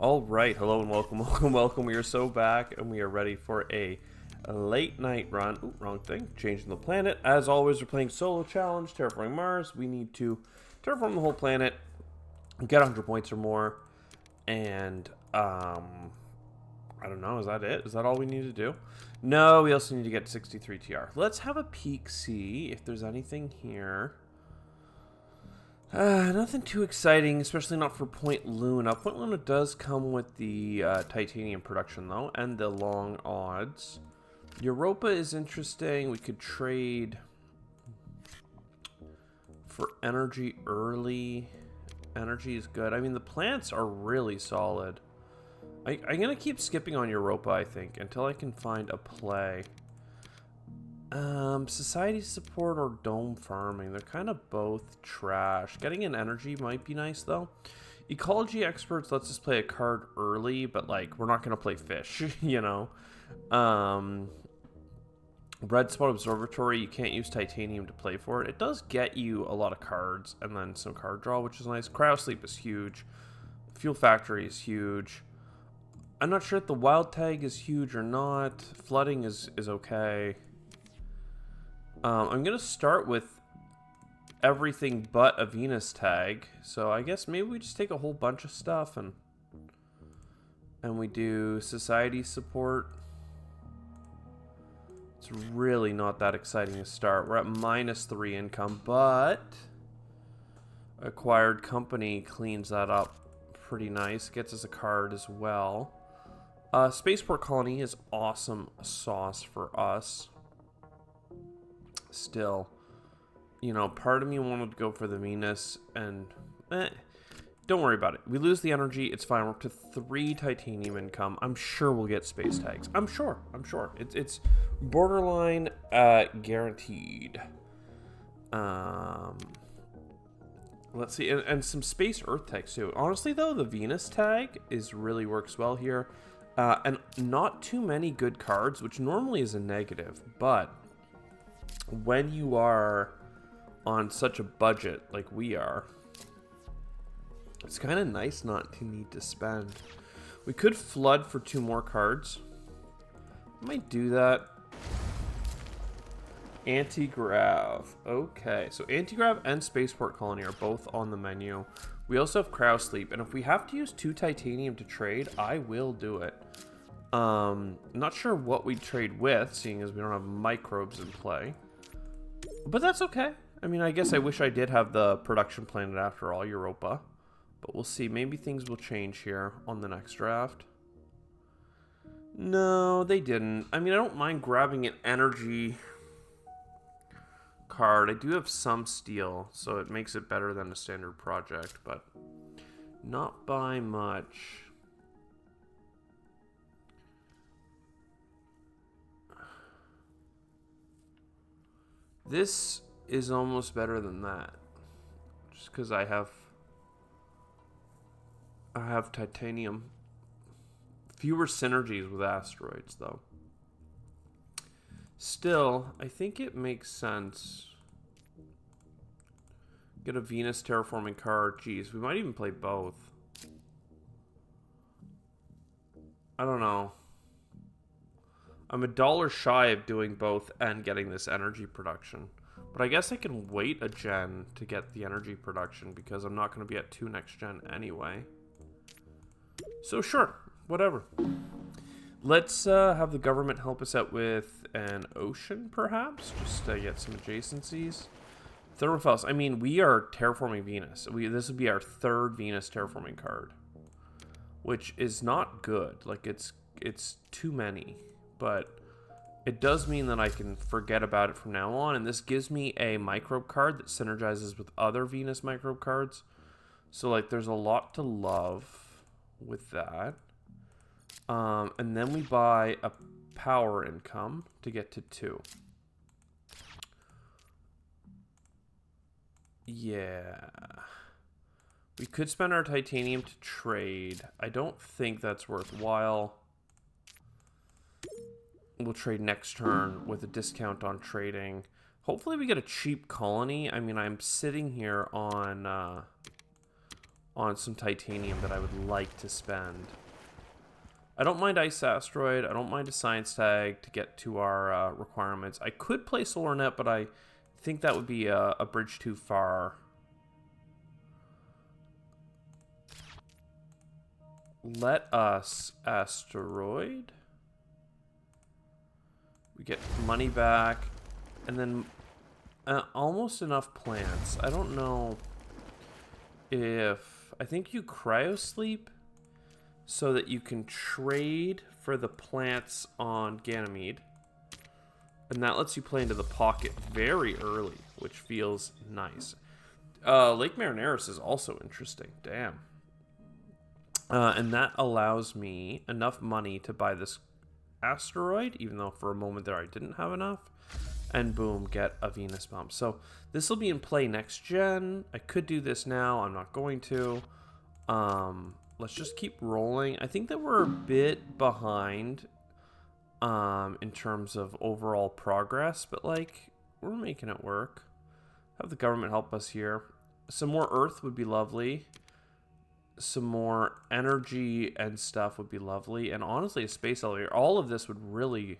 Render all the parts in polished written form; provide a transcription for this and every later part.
All right, hello and welcome, welcome, welcome. We are so back and we are ready for a late night run. Ooh, wrong thing. Changing the planet. As always, we're playing solo challenge, Terraforming Mars. We need to terraform the whole planet, get 100 points or more, and I don't know. Is that it? Is that all we need to do? No, we also need to get 63 TR. Let's have a peek, see if there's anything here. Nothing too exciting, especially not for Point Luna. Point Luna does come with the titanium production, though, and the long odds. Europa is interesting. We could trade for energy early. Energy is good. I mean, the plants are really solid. I'm going to keep skipping on Europa, I think, until I can find a play. Society support or dome farming. They're kind of both trash. Getting an energy might be nice, though. Ecology experts lets us play a card early, but, like, we're not going to play fish, you know? Red Spot Observatory, you can't use titanium to play for it. It does get you a lot of cards and then some card draw, which is nice. Cryo Sleep is huge. Fuel Factory is huge. I'm not sure if the Wild Tag is huge or not. Flooding is okay. I'm going to start with everything but a Venus tag. So I guess maybe we just take a whole bunch of stuff and we do society support. It's really not that exciting to start. We're at -3 income, but acquired company cleans that up pretty nice. Gets us a card as well. Spaceport Colony is awesome sauce for us. Still, you know, part of me wanted to go for the Venus, and don't worry about it. We lose the energy, it's fine. We're up to 3 titanium income. I'm sure we'll get space tags. I'm sure. It's borderline guaranteed. Let's see, and some space Earth tags too. Honestly, though, the Venus tag really works well here, and not too many good cards, which normally is a negative, but when you are on such a budget like we are, it's kind of nice not to need to spend. We could flood for 2 more cards. I might do that. Anti-grav. Okay, so anti-grav and spaceport colony are both on the menu. We also have cryo sleep, and if we have to use 2 titanium to trade, I will do it. Not sure what we trade with, seeing as we don't have microbes in play. But that's okay. I mean, I guess I wish I did have the production planet after all, Europa. But we'll see. Maybe things will change here on the next draft. No, they didn't. I mean, I don't mind grabbing an energy card. I do have some steel, so it makes it better than a standard project, but not by much. This is almost better than that. Just because I have titanium. Fewer synergies with asteroids, though. Still, I think it makes sense. Get a Venus terraforming card. Jeez, we might even play both. I don't know. I'm $1 shy of doing both and getting this energy production. But I guess I can wait a gen to get the energy production because I'm not going to be at 2 next gen anyway. So sure, whatever. Let's have the government help us out with an ocean, perhaps? Just to get some adjacencies. Thermophilus. I mean, we are terraforming Venus. This would be our 3rd Venus terraforming card. Which is not good. Like, it's too many. But it does mean that I can forget about it from now on. And this gives me a microbe card that synergizes with other Venus microbe cards. So, like, there's a lot to love with that. And then we buy a power income to get to 2. Yeah. We could spend our titanium to trade. I don't think that's worthwhile. We'll trade next turn with a discount on trading. Hopefully we get a cheap colony. I mean, I'm sitting here on on some titanium that I would like to spend. I don't mind Ice Asteroid. I don't mind a Science Tag to get to our requirements. I could play Solar Net, but I think that would be a bridge too far. Let us Asteroid. We get money back. And then almost enough plants. I don't know if... I think you cryosleep so that you can trade for the plants on Ganymede. And that lets you play into the pocket very early, which feels nice. Lake Marineris is also interesting. Damn. And that allows me enough money to buy this asteroid, even though for a moment there I didn't have enough. And boom, get a Venus bump. So this will be in play next gen. I could do this now. I'm not going to. Let's just keep rolling. I think that we're a bit behind in terms of overall progress, but like we're making it work. Have the government help us here. Some more Earth would be lovely. Some more energy and stuff would be lovely. And honestly, a space elevator. All of this would really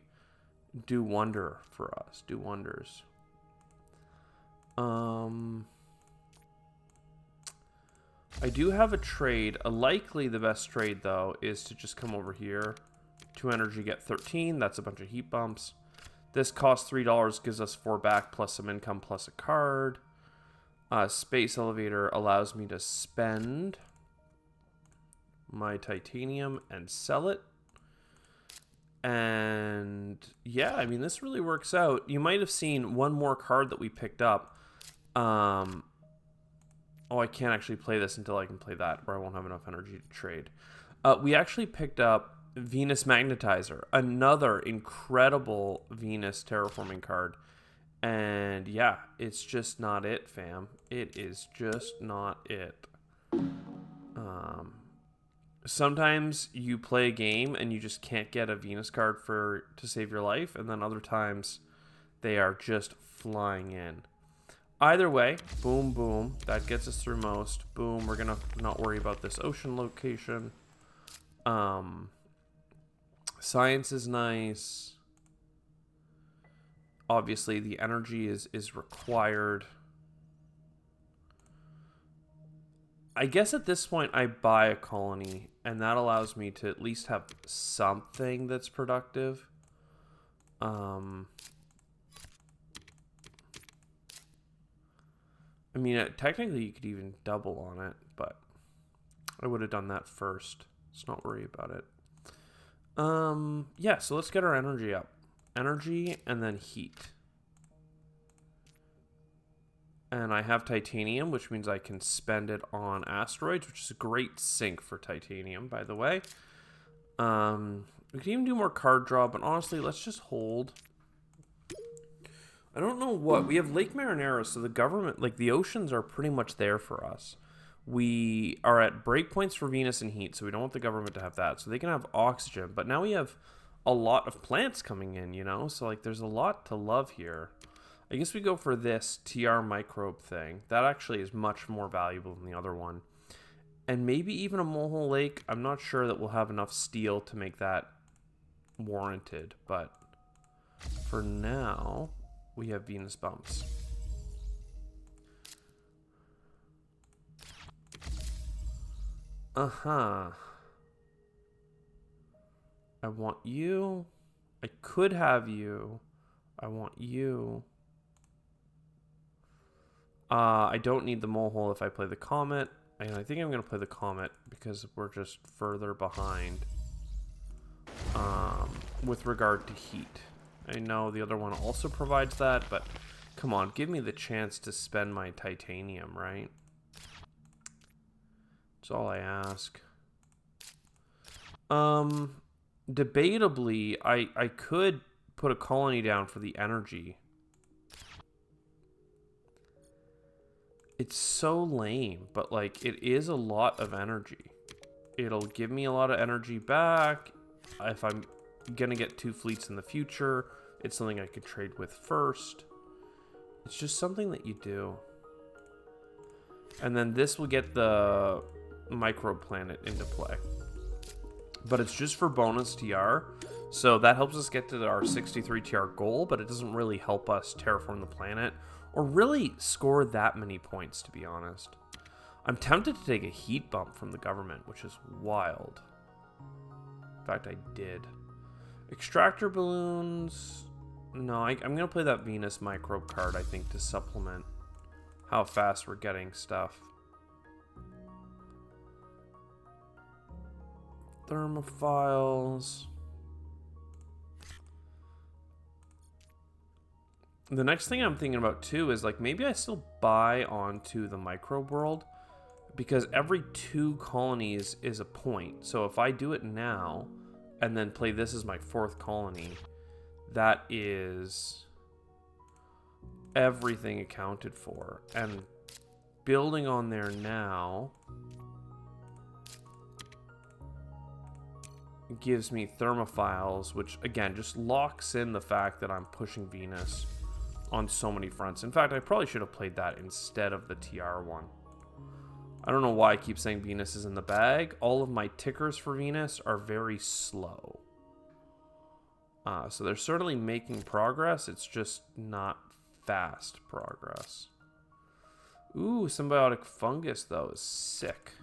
do wonder for us. Do wonders. I do have a trade. Likely the best trade, though, is to just come over here. 2 energy, get 13. That's a bunch of heat bumps. This costs $3, gives us 4 back, plus some income, plus a card. Space elevator allows me to spend my titanium and sell it. And yeah, I mean, this really works out. You might have seen one more card that we picked up. Oh, I can't actually play this until I can play that, or I won't have enough energy to trade. We actually picked up Venus Magnetizer, another incredible Venus terraforming card. And yeah, it's just not it, fam. It is just not it. Sometimes you play a game and you just can't get a Venus card to save your life, and then other times they are just flying in. Either way, boom, boom. That gets us through most. Boom, we're gonna not worry about this ocean location. Science is nice. Obviously, the energy is required. I guess at this point, I buy a colony, and that allows me to at least have something that's productive. I mean, technically you could even double on it, but I would have done that first. Let's not worry about it. Yeah, so let's get our energy up. Energy and then heat. And I have titanium, which means I can spend it on asteroids, which is a great sink for titanium, by the way. We can even do more card draw, but honestly, let's just hold. I don't know what. We have Lake Marinera, so the government, like the oceans are pretty much there for us. We are at breakpoints for Venus and heat, so we don't want the government to have that. So they can have oxygen, but now we have a lot of plants coming in, you know? So like there's a lot to love here. I guess we go for this TR microbe thing. That actually is much more valuable than the other one. And maybe even a Molehole Lake. I'm not sure that we'll have enough steel to make that warranted, but for now, we have Venus bumps. I want you. I could have you. I want you. I don't need the Molehole if I play the Comet. And I think I'm going to play the Comet because we're just further behind with regard to heat. I know the other one also provides that, but come on, give me the chance to spend my titanium, right? That's all I ask. Debatably, I could put a colony down for the energy. It's so lame, but like it is a lot of energy. It'll give me a lot of energy back. If I'm gonna get 2 fleets in the future, it's something I could trade with first. It's just something that you do. And then this will get the microplanet into play. But it's just for bonus TR. So that helps us get to our 63 TR goal, but it doesn't really help us terraform the planet or really score that many points, to be honest. I'm tempted to take a heat bump from the government, which is wild. In fact, I did. Extractor balloons. No, I'm going to play that Venus microbe card, I think, to supplement how fast we're getting stuff. Thermophiles. The next thing I'm thinking about too is like maybe I still buy onto the microbe world because every 2 colonies is a point. So if I do it now and then play this as my 4th colony, that is everything accounted for. And building on there now gives me thermophiles, which again just locks in the fact that I'm pushing Venus on so many fronts. In fact, I probably should have played that instead of the TR one. I don't know why I keep saying Venus is in the bag. All of my tickers for Venus are very slow. So they're certainly making progress. It's just not fast progress. Ooh, symbiotic fungus, though, is sick.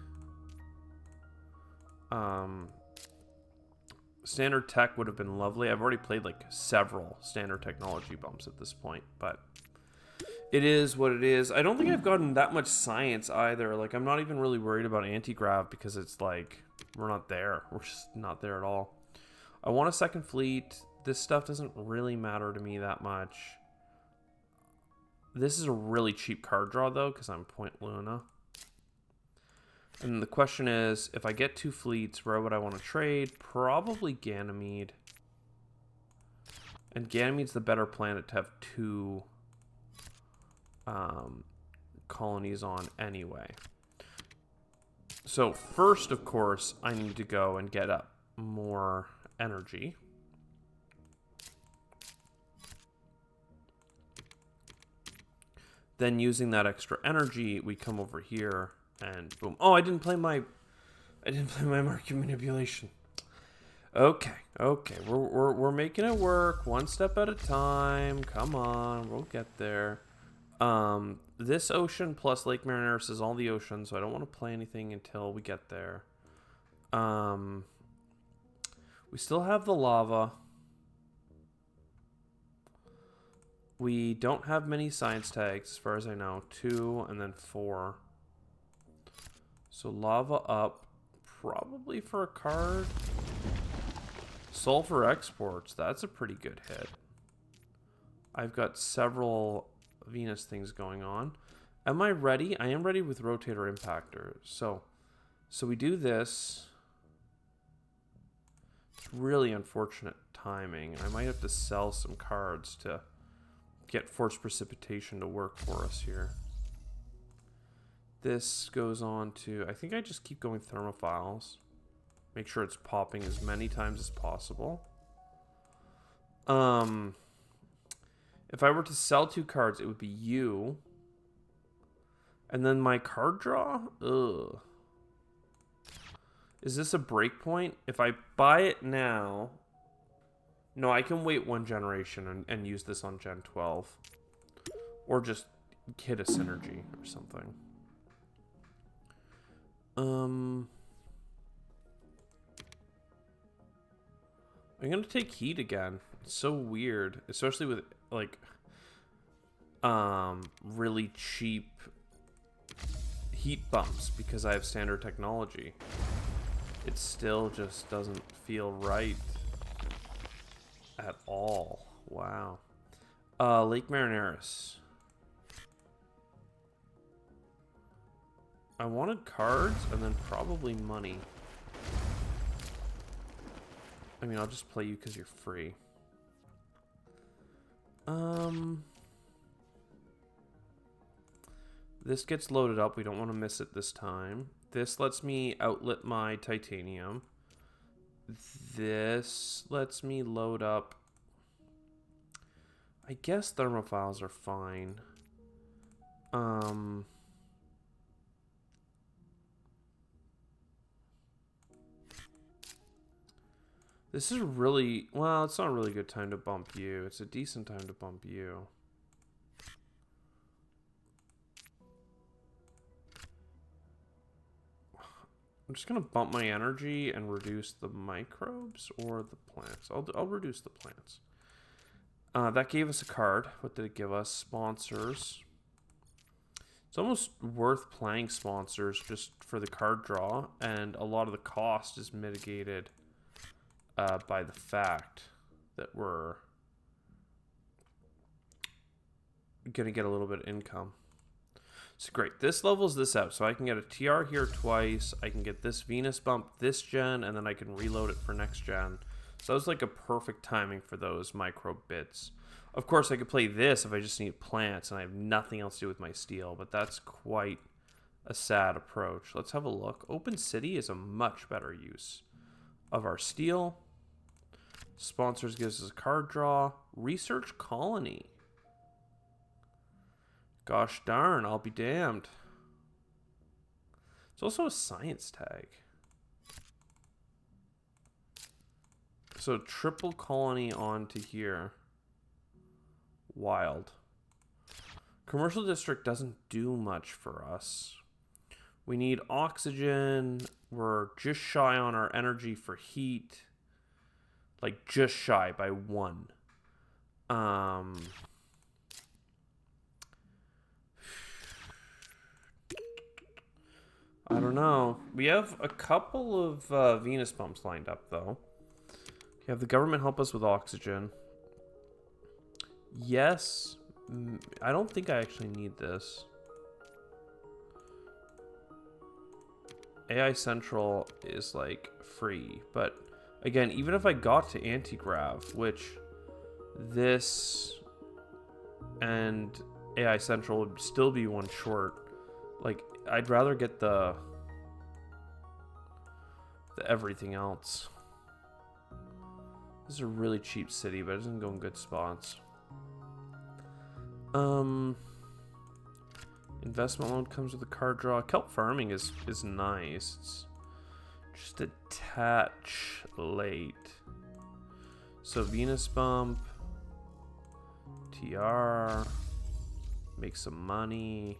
Standard tech would have been lovely. I've already played like several standard technology bumps at this point, but it is what it is. I don't think I've gotten that much science either. Like, I'm not even really worried about anti-grav because it's like, we're not there. We're just not there at all. I want a second fleet. This stuff doesn't really matter to me that much. This is a really cheap card draw, though, because I'm Point Luna. And the question is, if I get 2 fleets, where would I want to trade? Probably Ganymede. And Ganymede's the better planet to have 2 colonies on anyway. So first, of course, I need to go and get up more energy. Then using that extra energy, we come over here and boom. Oh, I didn't play my market manipulation. Okay. We're making it work one step at a time. Come on, we'll get there. This ocean plus Lake Marineris is all the ocean, so I don't want to play anything until we get there. We still have the lava. We don't have many science tags, as far as I know. 2 and then 4. So lava up, probably for a card. Sulfur exports, that's a pretty good hit. I've got several Venus things going on. Am I ready? I am ready with rotator impactor. So we do this. It's really unfortunate timing. I might have to sell some cards to get force precipitation to work for us here. This goes on to, I think I just keep going thermophiles. Make sure it's popping as many times as possible. If I were to sell 2 cards, it would be you. And then my card draw? Ugh. Is this a break point? If I buy it now... No, I can wait 1 generation and use this on Gen 12. Or just hit a synergy or something. I'm gonna take heat again. It's so weird. Especially with, like, really cheap heat bumps because I have standard technology. It still just doesn't feel right at all. Wow. Lake Marineris. I wanted cards and then probably money. I mean, I'll just play you because you're free. This gets loaded up. We don't want to miss it this time. This lets me outlet my titanium. This lets me load up. I guess thermophiles are fine. This is really... Well, it's not a really good time to bump you. It's a decent time to bump you. I'm just going to bump my energy and reduce the microbes or the plants. I'll reduce the plants. That gave us a card. What did it give us? Sponsors. It's almost worth playing sponsors just for the card draw, and a lot of the cost is mitigated by the fact that we're going to get a little bit of income. So great, this levels this out, so I can get a TR here twice, I can get this Venus bump this gen, and then I can reload it for next gen. So that was like a perfect timing for those micro bits. Of course, I could play this if I just need plants and I have nothing else to do with my steel, but that's quite a sad approach. Let's have a look. Open City is a much better use of our steel. Sponsors gives us a card draw. Research Colony. Gosh darn, I'll be damned. It's also a science tag. So triple colony onto here. Wild. Commercial district doesn't do much for us. We need oxygen. We're just shy on our energy for heat. Like just shy by 1. I don't know. We have a couple of Venus bumps lined up, though. We have the government help us with oxygen. Yes. I don't think I actually need this. AI Central is, like, free. But, again, even if I got to anti-grav, which this and AI Central would still be one short, like, I'd rather get the everything else. This is a really cheap city, but it doesn't go in good spots. Investment loan comes with a card draw. Kelp farming is nice. It's just a touch late. So Venus bump, TR, make some money.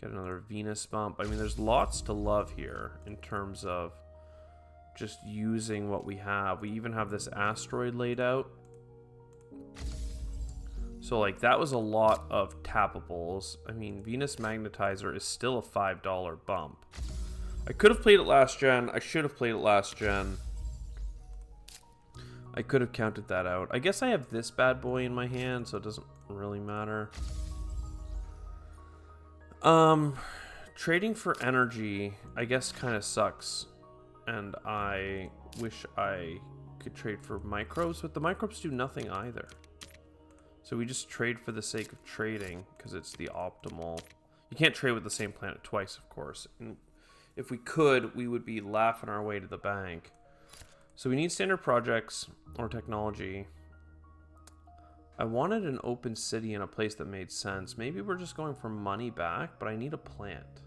Get another Venus bump. I mean, there's lots to love here in terms of just using what we have. We even have this asteroid laid out. So, like, that was a lot of tappables. I mean, Venus Magnetizer is still a $5 bump. I could have played it last gen. I should have played it last gen. I could have counted that out. I guess I have this bad boy in my hand, so it doesn't really matter. Trading for energy, I guess, kind of sucks. And I wish I could trade for microbes, but the microbes do nothing either. So we just trade for the sake of trading, because it's the optimal. You can't trade with the same planet twice, of course. And if we could, we would be laughing our way to the bank. So we need standard projects or technology. I wanted an open city in a place that made sense. Maybe we're just going for money back, but I need a plant.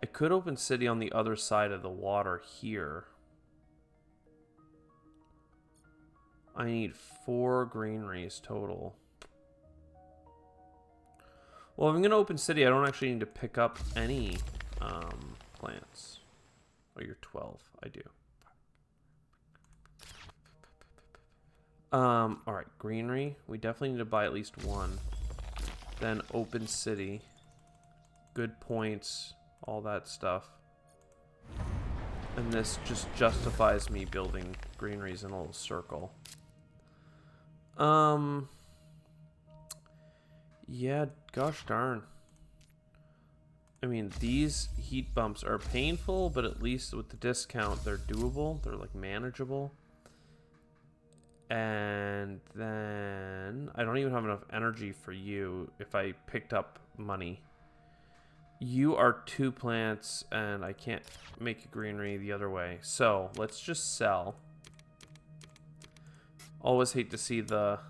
I could open city on the other side of the water here. I need 4 greeneries total. Well, if I'm going to open city, I don't actually need to pick up any plants. Oh, you're 12. I do. Alright, greenery. We definitely need to buy at least 1. Then open city. Good points. All that stuff. And this just justifies me building greeneries in a little circle. Yeah, gosh darn. I mean, these heat bumps are painful, but at least with the discount, they're doable. They're, like, manageable. And then I don't even have enough energy for you if I picked up money. You are 2 plants, and I can't make a greenery the other way. So let's just sell. Always hate to see the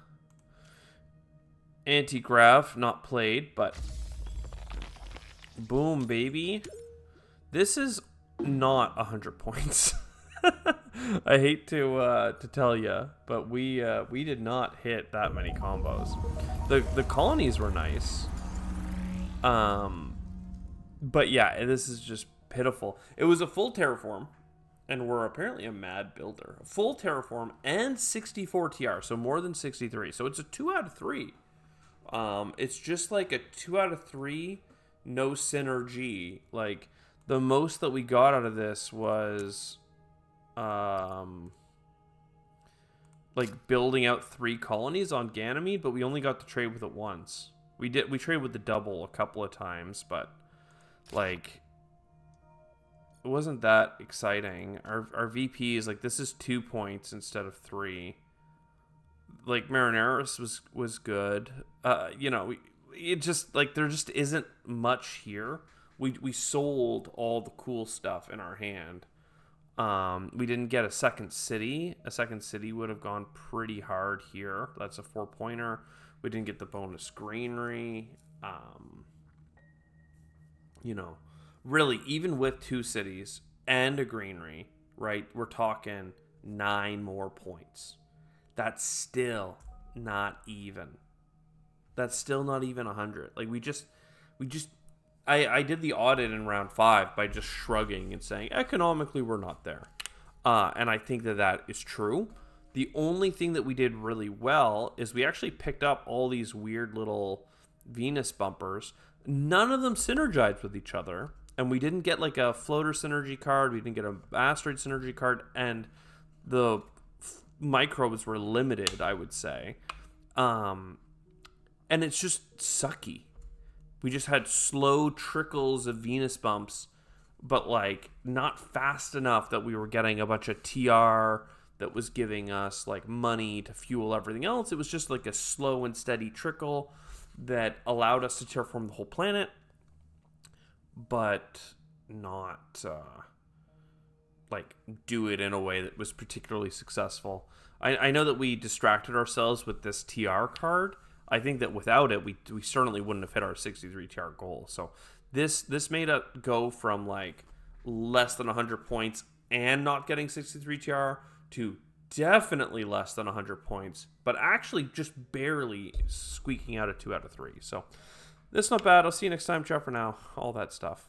anti-grav not played, but boom, baby. This is not 100 points. I hate to tell you, but we did not hit that many combos. The colonies were nice. Um, but yeah, this is just pitiful. It was a full terraform, and we're apparently a mad builder. A full terraform and 64 TR, so more than 63. So it's a 2 out of 3. It's just like a 2 out of 3, no synergy. Like the most that we got out of this was like building out 3 colonies on Ganymede, but we only got to trade with it once. We traded with the double a couple of times, but like it wasn't that exciting. Our VP is like, this is 2 points instead of 3. Like Marineris was good. It just like there just isn't much here. We sold all the cool stuff in our hand. We didn't get a second city. A second city would have gone pretty hard here. That's a 4-pointer. We didn't get the bonus greenery. Really, even with 2 cities and a greenery, right? We're talking 9 more points. That's still not even. That's still not even 100. Like I did the audit in round 5 by just shrugging and saying economically we're not there, and I think that is true. The only thing that we did really well is we actually picked up all these weird little Venus bumpers. None of them synergized with each other, and we didn't get like a floater synergy card. We didn't get an asteroid synergy card, and the microbes were limited, I would say. And it's just sucky. We just had slow trickles of Venus bumps, but like not fast enough that we were getting a bunch of TR that was giving us like money to fuel everything else. It was just like a slow and steady trickle that allowed us to terraform the whole planet, but not like do it in a way that was particularly successful. I know that we distracted ourselves with this TR card. I think that without it, we certainly wouldn't have hit our 63 TR goal. So this made it go from like less than 100 points and not getting 63 TR to definitely less than 100 points, but actually just barely squeaking out a 2 out of 3. So this is not bad. I'll see you next time. Ciao for now. All that stuff.